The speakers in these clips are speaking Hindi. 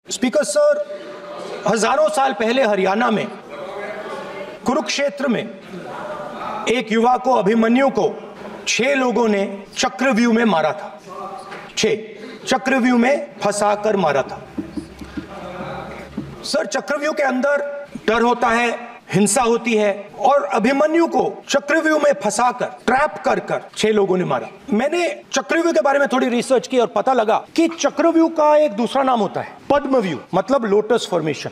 स्पीकर सर, हजारों साल पहले हरियाणा में कुरुक्षेत्र में एक युवा को, अभिमन्यु को 6 लोगों ने चक्रव्यूह में मारा था। 6 चक्रव्यूह में फंसाकर मारा था। सर, चक्रव्यूह के अंदर डर होता है, हिंसा होती है, और अभिमन्यु को चक्रव्यूह में फंसाकर, ट्रैप कर 6 लोगों ने मारा। मैंने चक्रव्यूह के बारे में थोड़ी रिसर्च की और पता लगा कि चक्रव्यूह का एक दूसरा नाम होता है पद्मव्यूह, मतलब लोटस फॉर्मेशन।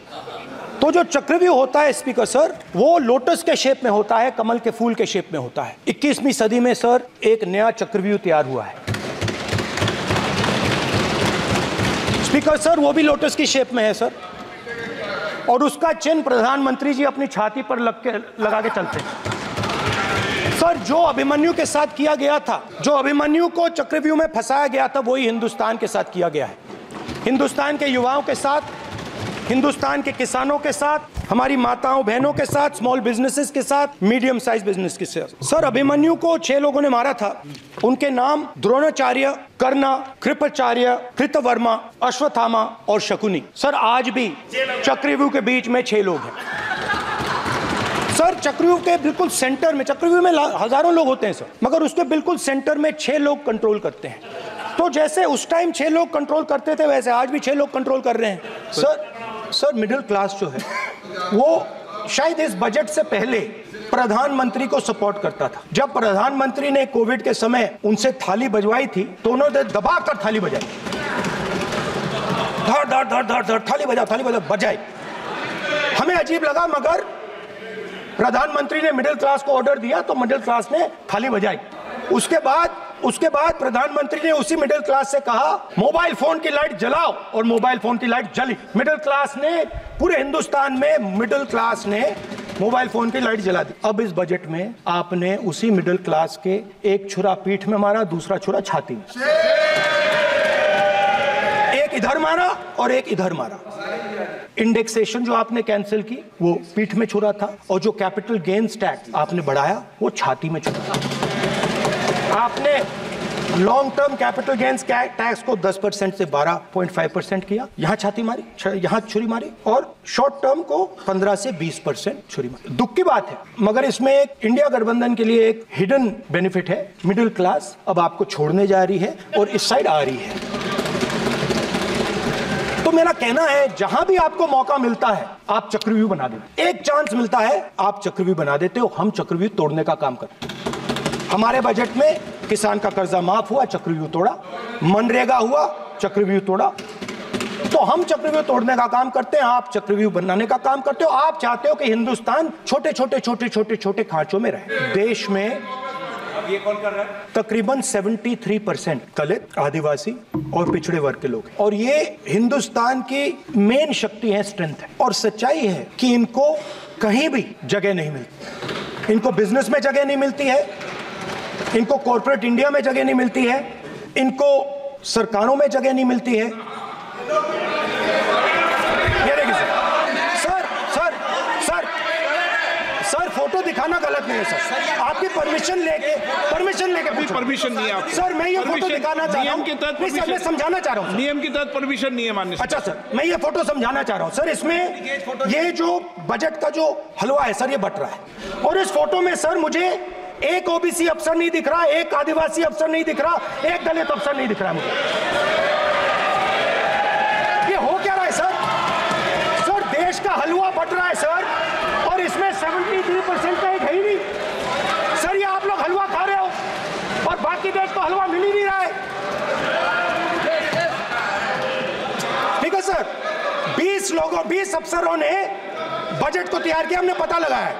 तो जो चक्रव्यूह होता है स्पीकर सर, वो लोटस के शेप में होता है, कमल के फूल के शेप में होता है। 21वीं सदी में सर एक नया चक्रव्यूह तैयार हुआ है स्पीकर सर, वो भी लोटस की शेप में है सर, और उसका चिन्ह प्रधानमंत्री जी अपनी छाती पर लगा के चलते हैं। सर, जो अभिमन्यु के साथ किया गया था, जो अभिमन्यु को चक्रव्यूह में फंसाया गया था, वही हिंदुस्तान के साथ किया गया है। हिंदुस्तान के युवाओं के साथ, हिंदुस्तान के किसानों के साथ, हमारी माताओं बहनों के साथ, स्मॉल बिजनेसेस के साथ, मीडियम साइज बिजनेस के साथ। सर, अभिमन्यु को 6 लोगों ने मारा था। उनके नाम द्रोणाचार्य, कर्ण, कृपाचार्य, कृतवर्मा, अश्वत्थामा और शकुनी। सर, आज भी चक्रव्यूह के बीच में 6 लोग हैं। सर, चक्रव्यूह के बिल्कुल सेंटर में, चक्रव्यूह में हजारों लोग होते हैं सर, मगर उसके बिल्कुल सेंटर में 6 लोग कंट्रोल करते हैं। तो जैसे उस टाइम 6 लोग कंट्रोल करते थे, वैसे आज भी 6 लोग कंट्रोल कर रहे हैं। सर, मिडिल क्लास जो है वो शायद इस बजट से पहले प्रधानमंत्री को सपोर्ट करता था। जब प्रधानमंत्री ने कोविड के समय उनसे थाली बजवाई थी, तो उन्होंने दबाकर थाली बजाई, धड़ धड़ धड़ धड़ धड़, थाली बजा बजाई। हमें अजीब लगा, मगर प्रधानमंत्री ने मिडिल क्लास को ऑर्डर दिया तो मिडिल क्लास ने थाली बजाई। उसके बाद प्रधानमंत्री ने उसी मिडिल क्लास से कहा, मोबाइल फोन की लाइट जलाओ, और मोबाइल फोन की लाइट जली। मिडिल क्लास ने, पूरे हिंदुस्तान में मिडिल क्लास ने मोबाइल फोन की लाइट जला दी। अब इस बजट में आपने उसी मिडिल क्लास के एक छुरा पीठ में मारा, दूसरा छुरा छाती में, एक इधर मारा और एक इधर मारा। इंडेक्सेशन जो आपने कैंसिल की, वो पीठ में छुरा था, और जो कैपिटल गेन्स टैक्स आपने बढ़ाया, वो छाती में छुरा था। आपने long term capital gains tax को 10% से 12.5% किया, यहां छाती मारी, यहां छुरी मारी, और शॉर्ट टर्म को 15 से 20% छुरी मारी। दुख की बात है, मगर इसमें एक इंडिया गठबंधन के लिए एक हिडन बेनिफिट है। मिडिल क्लास अब आपको छोड़ने जा रही है और इस साइड आ रही है। तो मेरा कहना है, जहां भी आपको मौका मिलता है, आप चक्रव्यूह बना देते। एक चांस मिलता है, आप चक्रव्यूह बना देते हो। हम चक्रव्यूह तोड़ने का काम करते हैं। हमारे बजट में किसान का कर्जा माफ हुआ, चक्रव्यूह तोड़ा। मनरेगा हुआ, चक्रव्यूह तोड़ा। तो हम चक्रव्यूह तोड़ने का काम करते हैं, आप चक्रव्यूह बनाने का काम करते हो। आप चाहते हो कि हिंदुस्तान छोटे छोटे खांचों में रहे। देश में ये कौन कर रहा है? तकरीबन 73% दलित, आदिवासी और पिछड़े वर्ग के लोग हैं, और ये हिंदुस्तान की मेन शक्ति है, स्ट्रेंथ है। और सच्चाई है कि इनको कहीं भी जगह नहीं मिलती। इनको बिजनेस में जगह नहीं मिलती है, इनको कॉर्पोरेट इंडिया में जगह नहीं मिलती है, इनको सरकारों में जगह नहीं मिलती है। ये देखिए सर, फोटो दिखाना गलत नहीं है सर। आपकी परमिशन लेके परमिशन नहीं है आप सर। मैं ये फोटो दिखाना चाह रहा हूं, मैं समझाना चाह रहा हूं। नियम के तहत परमिशन नहीं है माननीय। अच्छा सर, मैं ये फोटो समझाना चाह रहा हूं सर। इसमें ये जो बजट का जो हलवा है सर, ये बट रहा है, और इस फोटो में सर मुझे एक ओबीसी अफसर नहीं दिख रहा, एक आदिवासी अफसर नहीं दिख रहा, एक दलित अफसर नहीं दिख रहा मुझे। ये हो क्या रहा है सर? सर, देश का हलवा बट रहा है सर, और इसमें 73% का एक है ही नहीं सर। ये आप लोग हलवा खा रहे हो और बाकी देश को हलवा मिल ही नहीं रहा है। ठीक है सर, 20 अफसरों ने बजट को तैयार किया, हमने पता लगाया है।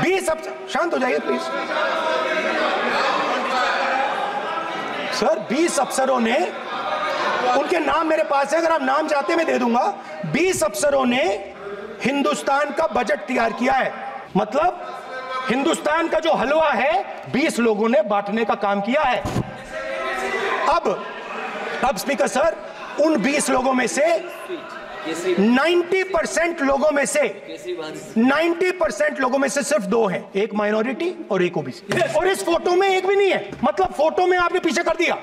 20 अफसर, शांत हो जाइए प्लीज सर। 20 अफसरों ने, उनके नाम मेरे पास है, अगर आप नाम चाहते मैं दे दूंगा। 20 अफसरों ने हिंदुस्तान का बजट तैयार किया है। मतलब हिंदुस्तान का जो हलवा है 20 लोगों ने बांटने का काम किया है। अब स्पीकर सर, उन 20 लोगों में से 90% लोगों में से सिर्फ 2 हैं, एक माइनॉरिटी और एक ओबीसी। और इस फोटो में एक भी नहीं है। मतलब फोटो में आपने पीछे कर दिया।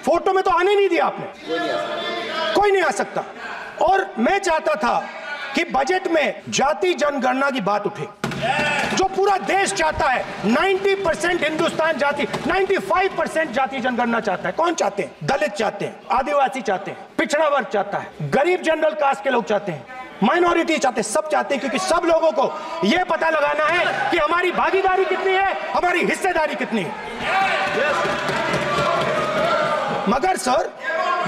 फोटो में तो आने नहीं दिया आपने, कोई नहीं आ सकता। और मैं चाहता था कि बजट में जाति जनगणना की बात उठे, जो पूरा देश चाहता है। 90% हिंदुस्तान जाति, 95% जाति जनगणना चाहता है। कौन चाहते हैं? दलित चाहते हैं, आदिवासी चाहते हैं, पिछड़ा वर्ग चाहता है, गरीब जनरल कास्ट के लोग चाहते हैं, माइनॉरिटी चाहते हैं, सब चाहते हैं, क्योंकि सब लोगों को यह पता लगाना है कि हमारी भागीदारी कितनी है, हमारी हिस्सेदारी कितनी है। मगर सर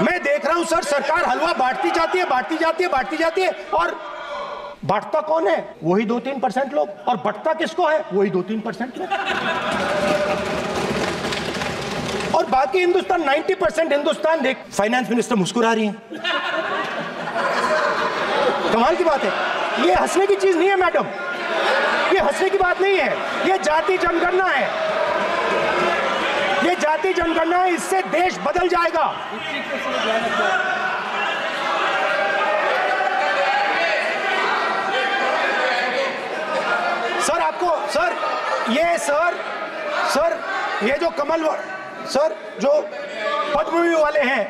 मैं देख रहा हूं सर, सरकार हलवा बांटती जाती है, बांटती जाती है, बांटती जाती है, और बांटता कौन है? वही 2-3% लोग, और बंटता किसको है? वही 2-3% लोग। और बाकी हिंदुस्तान, 90% हिंदुस्तान देख, फाइनेंस मिनिस्टर मुस्कुरा रही है। कमाल की बात है। ये हंसने की चीज नहीं है मैडम, ये हंसने की बात नहीं है, ये जाति जनगणना है, ये जाति जनगणना है। इससे देश बदल जाएगा। सर आपको सर ये सर ये जो कमल सर जो पद्मव्यूह वाले हैं,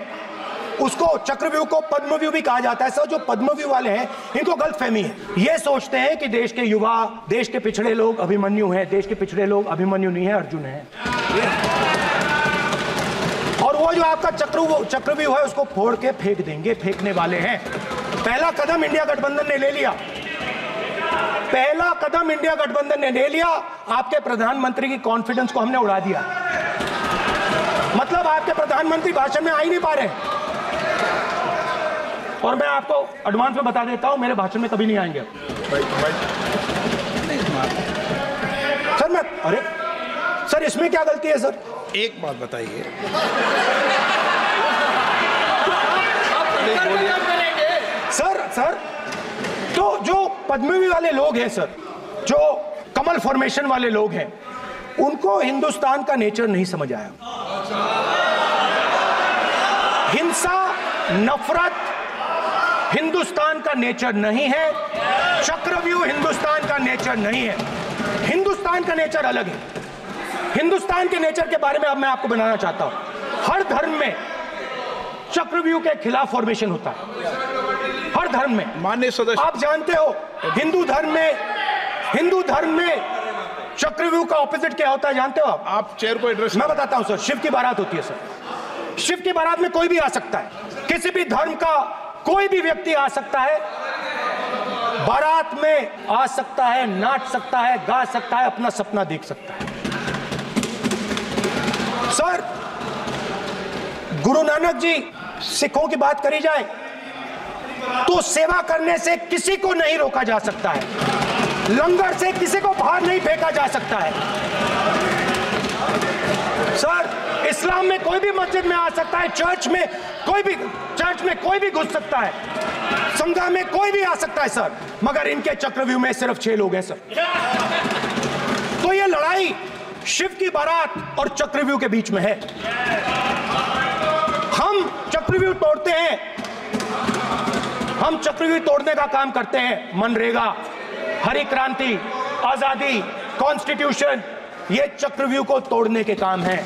उसको चक्रव्यूह को पद्मव्यूह भी कहा जाता है। सर जो पद्मव्यूह वाले हैं इनको गलतफहमी है, ये सोचते हैं कि देश के युवा, देश के पिछड़े लोग अभिमन्यु हैं। देश के पिछड़े लोग अभिमन्यु नहीं है, अर्जुन है। और वो जो आपका चक्रव्यूह है उसको फोड़ के फेंक देंगे, फेंकने वाले हैं। पहला कदम इंडिया गठबंधन ने ले लिया, पहला कदम इंडिया गठबंधन ने ले लिया। आपके प्रधानमंत्री की कॉन्फिडेंस को हमने उड़ा दिया। मतलब आपके प्रधानमंत्री भाषण में आ ही नहीं पा रहे। और मैं आपको एडवांस में बता देता हूं, मेरे भाषण में कभी नहीं आएंगे सर। मैं अरे सर इसमें क्या गलती है सर? एक बात बताइए, सर तो जो पद्मव्यूह वाले लोग हैं सर, जो कमल फॉर्मेशन वाले लोग हैं, उनको हिंदुस्तान का नेचर नहीं समझ आया। हिंसा, नफरत हिंदुस्तान का नेचर नहीं है, चक्रव्यूह हिंदुस्तान का नेचर नहीं है। हिंदुस्तान का नेचर अलग है। हिंदुस्तान के नेचर के बारे में अब मैं आपको बनाना चाहता हूं। हर धर्म में चक्रव्यूह के खिलाफ फॉर्मेशन होता है, हर धर्म में। माननीय सदस्य, आप जानते हो हिंदू धर्म में चक्रव्यूह का ऑपोजिट क्या होता है, जानते हो आप चेयर को एड्रेस। मैं बताता हूं सर। शिव की बारात होती है सर, शिव की बारात में कोई भी आ सकता है, किसी भी धर्म का कोई भी व्यक्ति आ सकता है, बारात में आ सकता है, नाच सकता है, गा सकता है, अपना सपना देख सकता है। सर गुरु नानक जी, सिखों की बात करी जाए तो सेवा करने से किसी को नहीं रोका जा सकता है, लंगर से किसी को बाहर नहीं फेंका जा सकता है। सर इस्लाम में कोई भी मस्जिद में आ सकता है, चर्च में कोई भी घुस सकता है, संघा में कोई भी आ सकता है सर, मगर इनके चक्रव्यूह में सिर्फ 6 लोग हैं सर। तो ये लड़ाई शिव की बारात और चक्रव्यूह के बीच में है। हम चक्रव्यूह तोड़ते हैं, हम चक्रव्यूह तोड़ने का काम करते हैं। मनरेगा, हरी क्रांति, आजादी, कॉन्स्टिट्यूशन, ये चक्रव्यूह को तोड़ने के काम है।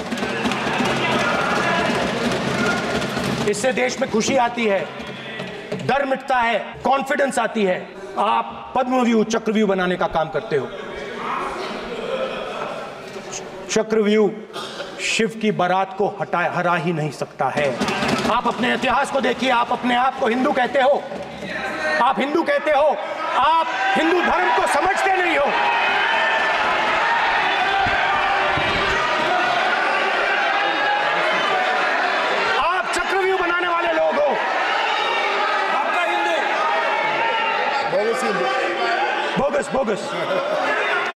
इससे देश में खुशी आती है, डर मिटता है, कॉन्फिडेंस आती है। आप पद्मव्यूह चक्रव्यूह बनाने का काम करते हो। चक्रव्यूह शिव की बारात को हरा ही नहीं सकता है। आप अपने इतिहास को देखिए, आप अपने आप को हिंदू कहते हो, आप हिंदू कहते हो, आप हिंदू धर्म को समझते नहीं हो। आप चक्रव्यूह बनाने वाले लोग हो। आपका हिंदू बोगस।